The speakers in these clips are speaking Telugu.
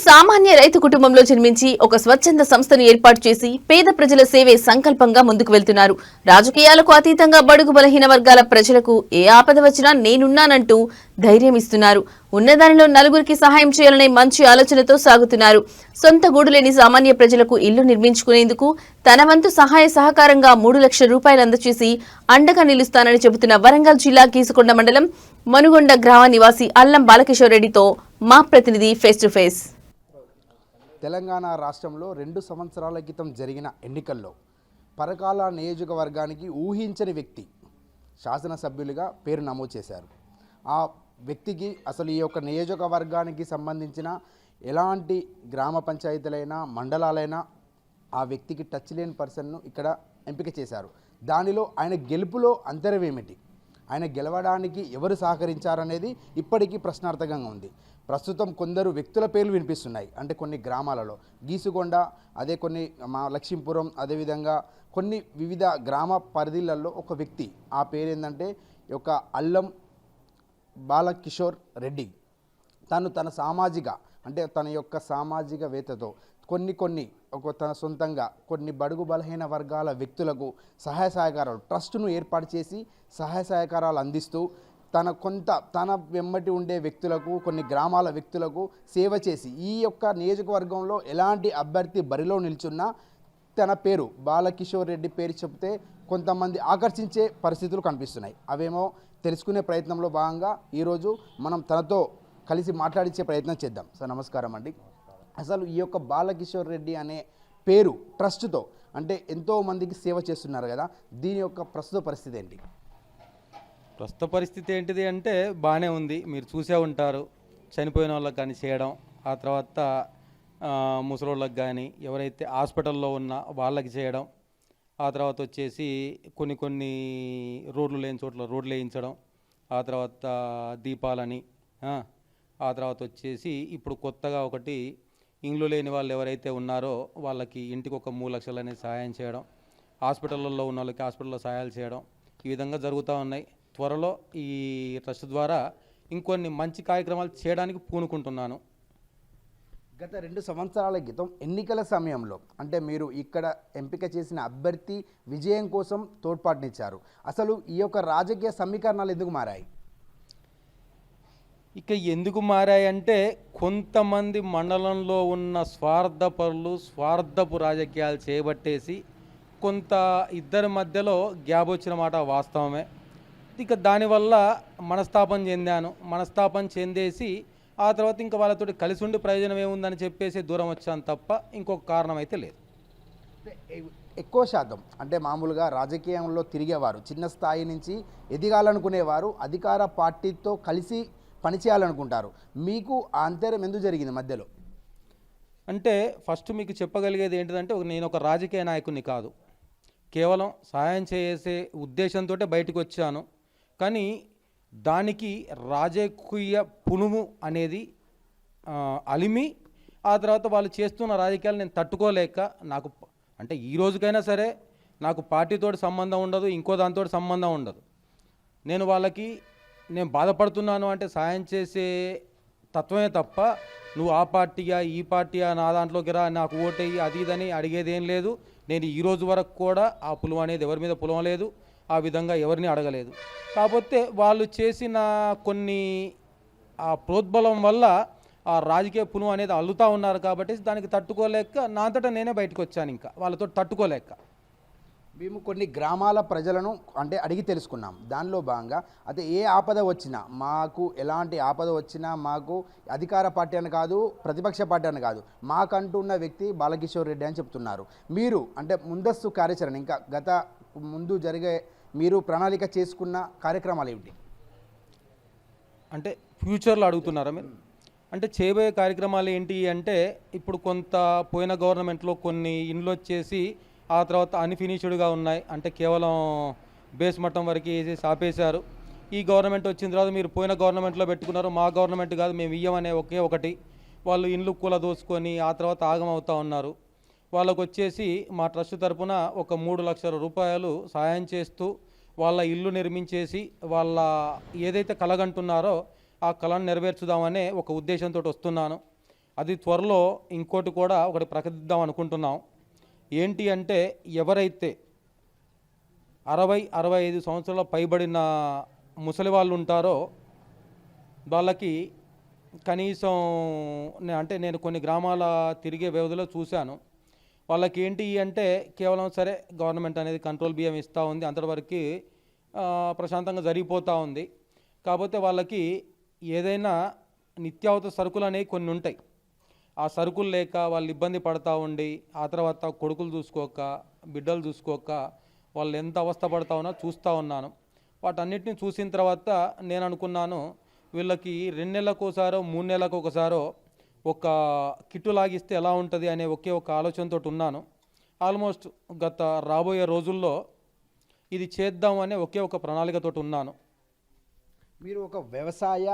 సామాన్య రైతు కుటుంబంలో జన్మించి ఒక స్వచ్ఛంద సంస్థను ఏర్పాటు చేసి పేద ప్రజల సేవే సంకల్పంగా ముందుకు వెళ్తున్నారు. రాజకీయాలకు అతీతంగా బడుగు బలహీన వర్గాల ప్రజలకు ఏ ఆపద వచ్చినా నేనున్నానంటూ ధైర్యం ఇస్తున్నారు. ఉన్నదానిలో నలుగురికి సహాయం చేయాలనే మంచి ఆలోచనతో సాగుతున్నారు. సొంత గూడు లేని సామాన్య ప్రజలకు ఇల్లు నిర్మించుకునేందుకు తన వంతు సహాయ సహకారంగా 3 లక్షల రూపాయలు అందజేసి అండగా నిలుస్తానని చెబుతున్న వరంగల్ జిల్లా కీసుకొండ మండలం మనుగొండ గ్రామ నివాసి అల్లం బాలకిషోర్ రెడ్డితో మా ప్రతినిధి ఫేస్ టు ఫేస్. తెలంగాణ రాష్ట్రంలో 2 సంవత్సరాల క్రితం జరిగిన ఎన్నికల్లో పరకాల నియోజకవర్గానికి ఊహించని వ్యక్తి శాసనసభ్యులుగా పేరు నమోదు చేశారు. ఆ వ్యక్తికి అసలు ఈ యొక్క నియోజకవర్గానికి సంబంధించిన ఎలాంటి గ్రామ పంచాయతీలైనా మండలాలైనా ఆ వ్యక్తికి టచ్ లేని పర్సన్ను ఇక్కడ ఎంపిక చేశారు. దానిలో ఆయన గెలుపులో అంతరం ఏమిటి, ఆయన గెలవడానికి ఎవరు సహకరించారనేది ఇప్పటికీ ప్రశ్నార్థకంగా ఉంది. ప్రస్తుతం కొందరు వ్యక్తుల పేర్లు వినిపిస్తున్నాయి. అంటే కొన్ని గ్రామాలలో గీసుకొండ, అదే కొన్ని మా లక్ష్మీపురం, అదేవిధంగా కొన్ని వివిధ గ్రామ పరిధిలలో ఒక వ్యక్తి, ఆ పేరు ఏంటంటే ఒక అల్లం బాలకిషోర్ రెడ్డి. తన సామాజిక అంటే తన యొక్క సామాజిక వేత్తతో తన సొంతంగా కొన్ని బడుగు బలహీన వర్గాల వ్యక్తులకు సహాయ సహకారాలు ట్రస్టును ఏర్పాటు చేసి సహాయ సహకారాలు అందిస్తూ తన వెమ్మటి ఉండే వ్యక్తులకు, కొన్ని గ్రామాల వ్యక్తులకు సేవ చేసి ఈ యొక్క నియోజకవర్గంలో ఎలాంటి అభ్యర్థి బరిలో నిల్చున్నా తన పేరు బాలకిషోర్ రెడ్డి పేరు చెప్తే కొంతమంది ఆకర్షించే పరిస్థితులు కనిపిస్తున్నాయి. అవేమో తెలుసుకునే ప్రయత్నంలో భాగంగా ఈరోజు మనం తనతో కలిసి మాట్లాడించే ప్రయత్నం చేద్దాం. సార్ నమస్కారం అండి. అసలు ఈ యొక్క బాలకిషోర్ రెడ్డి అనే పేరు ట్రస్ట్తో అంటే ఎంతో మందికి సేవ చేస్తున్నారు కదా, దీని యొక్క ప్రస్తుత పరిస్థితి ఏంటి? ప్రస్తుత పరిస్థితి ఏంటిది అంటే బాగానే ఉంది. మీరు చూసే ఉంటారు, చనిపోయిన వాళ్ళకి కానీ చేయడం, ఆ తర్వాత ముసలోళ్ళకి కానీ ఎవరైతే హాస్పిటల్లో ఉన్న వాళ్ళకి చేయడం, ఆ తర్వాత వచ్చేసి కొన్ని రోడ్లు లేని చోట్ల రోడ్లు వేయించడం, ఆ తర్వాత దీపాలని, ఆ తర్వాత వచ్చేసి ఇప్పుడు కొత్తగా ఒకటి ఇండ్లు లేని వాళ్ళు ఎవరైతే ఉన్నారో వాళ్ళకి ఇంటికి ఒక 3 లక్షలు అనేది సహాయం చేయడం, హాస్పిటల్లో ఉన్న వాళ్ళకి హాస్పిటల్లో సహాయాలు చేయడం, ఈ విధంగా జరుగుతూ ఉన్నాయి. త్వరలో ఈ ట్రస్ట్ ద్వారా ఇంకొన్ని మంచి కార్యక్రమాలు చేయడానికి పూనుకుంటున్నాను. గత 2 సంవత్సరాల క్రితం ఎన్నికల సమయంలో అంటే మీరు ఇక్కడ ఎంపిక చేసిన అభ్యర్థి విజయం కోసం తోడ్పాటునిచ్చారు. అసలు ఈ యొక్క రాజకీయ సమీకరణాలు ఎందుకు మారాయి? ఇక ఎందుకు మారాయంటే కొంతమంది మండలంలో ఉన్న స్వార్థపరులు స్వార్థపు రాజకీయాలు చేయబట్టేసి కొంత ఇద్దరి మధ్యలో గ్యాప్ వచ్చిన మాట వాస్తవమే. ఇక దానివల్ల మనస్తాపం చెందేసి ఆ తర్వాత ఇంకా వాళ్ళతో కలిసి ఉండి ప్రయోజనం ఏముందని చెప్పేసి దూరం వచ్చాను తప్ప ఇంకొక కారణం అయితే లేదు. ఎక్కువ శాతం అంటే మామూలుగా రాజకీయంలో తిరిగేవారు చిన్న స్థాయి నుంచి ఎదిగాలనుకునేవారు అధికార పార్టీతో కలిసి పనిచేయాలనుకుంటారు. మీకు ఆ అంతరం ఎందుకు జరిగింది మధ్యలో? అంటే ఫస్ట్ మీకు చెప్పగలిగేది ఏంటిదంటే నేను ఒక రాజకీయ నాయకుడిని కాదు, కేవలం సహాయం చేసే ఉద్దేశంతో బయటకు వచ్చాను. కానీ దానికి రాజకీయ పునుము అనేది అలిమి ఆ తర్వాత వాళ్ళు చేస్తున్న రాజకీయాలు నేను తట్టుకోలేక నాకు అంటే ఈ రోజుకైనా సరే నాకు పార్టీతో సంబంధం ఉండదు, ఇంకో దాంతో సంబంధం ఉండదు. నేను బాధపడుతున్నాను అంటే సాయం చేసే తత్వమే తప్ప నువ్వు ఆ పార్టీయా ఈ పార్టీయా నా దాంట్లోకి రా నాకు ఓటేయి అది ఇదని అడిగేది ఏం లేదు. నేను ఈ రోజు వరకు కూడా ఆ పులువ అనేది ఎవరి మీద పులవం లేదు, ఆ విధంగా ఎవరిని అడగలేదు. కాకపోతే వాళ్ళు చేసిన కొన్ని ఆ ప్రోద్బలం వల్ల ఆ రాజకీయ పునువు అనేది అల్లుతూ ఉన్నారు కాబట్టి దానికి తట్టుకోలేక నా అంతటా నేనే బయటకు వచ్చాను. ఇంకా వాళ్ళతో తట్టుకోలేక మేము కొన్ని గ్రామాల ప్రజలను అంటే అడిగి తెలుసుకున్నాం. దానిలో భాగంగా అయితే ఏ ఆపద వచ్చినా మాకు ఎలాంటి ఆపద వచ్చినా మాకు అధికార పార్టీ అని కాదు, ప్రతిపక్ష పార్టీ అని కాదు, మాకంటూ ఉన్న వ్యక్తి బాలకిషోర్ రెడ్డి అని చెప్తున్నారు. మీరు అంటే ముందస్తు కార్యాచరణ ఇంకా గత ముందు జరిగే మీరు ప్రణాళిక చేసుకున్న కార్యక్రమాలు ఏమిటి? అంటే ఫ్యూచర్లో అడుగుతున్నారా మీరు? అంటే చేయబోయే కార్యక్రమాలు ఏంటి అంటే ఇప్పుడు కొంత పోయిన గవర్నమెంట్లో కొన్ని ఇండ్లు వచ్చేసి ఆ తర్వాత అన్ఫినిష్డ్గా ఉన్నాయి. అంటే కేవలం బేస్ మట్టం వరకు వేసేసి ఆపేశారు. ఈ గవర్నమెంట్ వచ్చిన తర్వాత మీరు పోయిన గవర్నమెంట్లో పెట్టుకున్నారు, మా గవర్నమెంట్ కాదు మేము ఇయ్యమనే ఒకటి వాళ్ళు ఇండ్లు కూల దోసుకొని ఆ తర్వాత ఆగమవుతూ ఉన్నారు. వాళ్ళకు వచ్చేసి మా ట్రస్ట్ తరపున ఒక 3 లక్షల రూపాయలు సహాయం చేస్తూ వాళ్ళ ఇల్లు నిర్మించేసి వాళ్ళ ఏదైతే కలగంటున్నారో ఆ కళను నెరవేర్చుదామనే ఒక ఉద్దేశంతో వస్తున్నాను. అది త్వరలో ఇంకోటి కూడా ఒకటి ప్రకటిద్దాం అనుకుంటున్నాం. ఏంటి అంటే ఎవరైతే 60-65 సంవత్సరాల పైబడిన ముసలి వాళ్ళు ఉంటారో వాళ్ళకి కనీసం అంటే నేను కొన్ని గ్రామాల తిరిగే వ్యవధిలో చూశాను. వాళ్ళకి ఏంటి అంటే కేవలం సరే గవర్నమెంట్ అనేది కంట్రోల్ బియ్యం ఇస్తూ ఉంది, అంతవరకు ప్రశాంతంగా జరిగిపోతూ ఉంది. కాకపోతే వాళ్ళకి ఏదైనా నిత్యావసర సరుకులు అనేవి కొన్ని ఉంటాయి. ఆ సరుకులు లేక వాళ్ళు ఇబ్బంది పడతా ఉండి ఆ తర్వాత కొడుకులు చూసుకోక బిడ్డలు చూసుకోక వాళ్ళు ఎంత అవస్థ పడతా ఉన్నా చూస్తూ ఉన్నాను. వాటన్నిటిని చూసిన తర్వాత నేను అనుకున్నాను వీళ్ళకి 2 నెలలకు ఒకసారో 3 నెలలకు ఒకసారో ఒక కిట్టు లాగిస్తే ఎలా ఉంటుంది అనే ఒకే ఒక ఆలోచనతో ఉన్నాను. ఆల్మోస్ట్ గత రాబోయే రోజుల్లో ఇది చేద్దాం అనే ఒకే ఒక ప్రణాళికతో ఉన్నాను. మీరు ఒక వ్యవసాయ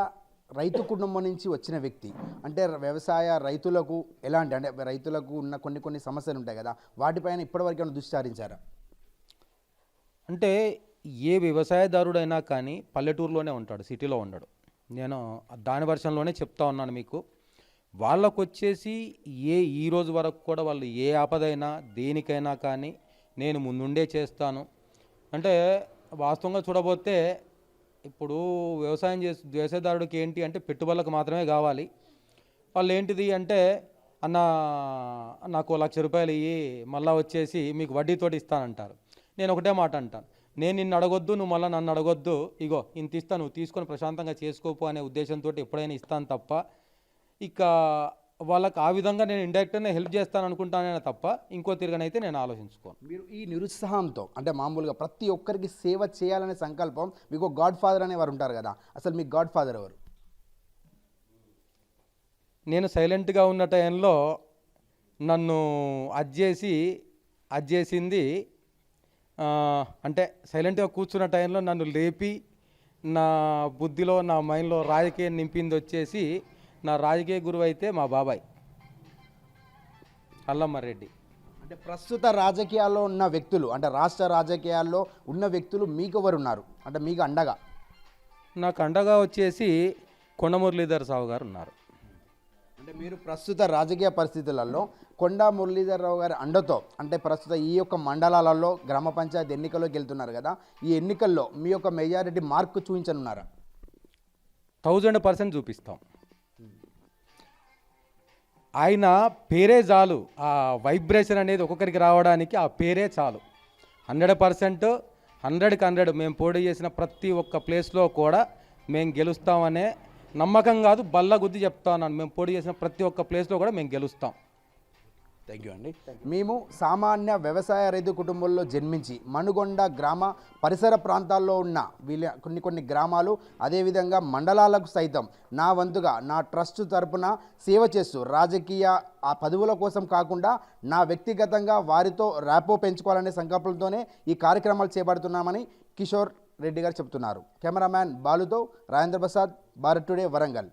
రైతు కుటుంబం నుంచి వచ్చిన వ్యక్తి, అంటే వ్యవసాయ రైతులకు ఎలాంటి అంటే రైతులకు ఉన్న కొన్ని సమస్యలు ఉంటాయి కదా, వాటిపైన ఇప్పటివరకు ఏమైనా దృష్టి సారించారా? అంటే ఏ వ్యవసాయదారుడైనా కానీ పల్లెటూరులోనే ఉంటాడు, సిటీలో ఉండడు. నేను దాని వర్షంలోనే చెప్తా ఉన్నాను మీకు. వాళ్ళకు వచ్చేసి ఈ రోజు వరకు కూడా వాళ్ళు ఏ ఆపదైనా దేనికైనా కానీ నేను ముందుండే చేస్తాను. అంటే వాస్తవంగా చూడబోతే ఇప్పుడు వ్యవసాయదారుడికి ఏంటి అంటే పెట్టుబడులకు మాత్రమే కావాలి. వాళ్ళు ఏంటిది అంటే అన్న నాకు 1,00,000 రూపాయలు ఇయ్యి మళ్ళీ వచ్చేసి మీకు వడ్డీతోటి ఇస్తానంటారు. నేను ఒకటే మాట అంటాను, నేను నిన్ను అడగొద్దు, నువ్వు మళ్ళీ నన్ను అడగొద్దు, ఇగో ఇంత ఇస్తా నువ్వు తీసుకొని ప్రశాంతంగా చేసుకోపో అనే ఉద్దేశంతో ఎప్పుడైనా ఇస్తాను తప్ప, ఇక వాళ్ళకి ఆ విధంగా నేను ఇండైరెక్ట్గానే హెల్ప్ చేస్తాను అనుకుంటానే తప్ప ఇంకో తిరగనైతే నేను ఆలోచించుకోను. మీరు ఈ నిరుత్సాహంతో అంటే మామూలుగా ప్రతి ఒక్కరికి సేవ చేయాలనే సంకల్పం, మీకు గాడ్ ఫాదర్ అనేవారు ఉంటారు కదా, అసలు మీ గాడ్ ఫాదర్ ఎవరు? నేను సైలెంట్గా ఉన్న టైంలో నన్ను అజ్జేసింది అంటే సైలెంట్గా కూర్చున్న టైంలో నన్ను లేపి నా బుద్ధిలో నా మైండ్లో రాజకీయం నింపింది వచ్చేసి నా రాజకీయ గురువు అయితే మా బాబాయ్ అల్లమ్మారెడ్డి. అంటే ప్రస్తుత రాజకీయాల్లో ఉన్న వ్యక్తులు, అంటే రాష్ట్ర రాజకీయాల్లో ఉన్న వ్యక్తులు మీకు ఎవరు ఉన్నారు అంటే మీకు అండగా? నాకు అండగా వచ్చేసి కొండ మురళీధర్ రావు గారు ఉన్నారు. అంటే మీరు ప్రస్తుత రాజకీయ పరిస్థితులలో కొండా మురళీధర్ రావు గారి అండతో, అంటే ప్రస్తుత ఈ యొక్క మండలాలలో గ్రామ పంచాయతీ ఎన్నికల్లోకి వెళ్తున్నారు కదా, ఈ ఎన్నికల్లో మీ యొక్క మెజారిటీ మార్కు చూపించనున్నారా? 1000% చూపిస్తాం. ఆయన పేరే చాలు, ఆ వైబ్రేషన్ అనేది ఒక్కొక్కరికి రావడానికి ఆ పేరే చాలు. 100%, 100కి 100 మేము పోటీ చేసిన ప్రతి ఒక్క ప్లేస్లో కూడా మేము గెలుస్తామనే నమ్మకం కాదు, బల్ల గుద్ది చెప్తా ఉన్నాను. మేము పోటీ చేసిన ప్రతి ఒక్క ప్లేస్లో కూడా మేము గెలుస్తాం. థ్యాంక్ యూ అండి. మేము సామాన్య వ్యవసాయ రైతు కుటుంబంలో జన్మించి మనుగొండ గ్రామ పరిసర ప్రాంతాల్లో ఉన్న కొన్ని గ్రామాలు అదేవిధంగా మండలాలకు సైతం నా వంతుగా నా ట్రస్ట్ తరపున సేవ చేస్తూ రాజకీయ ఆ పదవుల కోసం కాకుండా నా వ్యక్తిగతంగా వారితో ర్యాపో పెంచుకోవాలనే సంకల్పంతోనే ఈ కార్యక్రమాలు చేపడుతున్నామని కిషోర్ రెడ్డి గారు చెబుతున్నారు. కెమెరామ్యాన్ బాలుతో రాజేంద్ర ప్రసాద్, భారత్ టుడే, వరంగల్.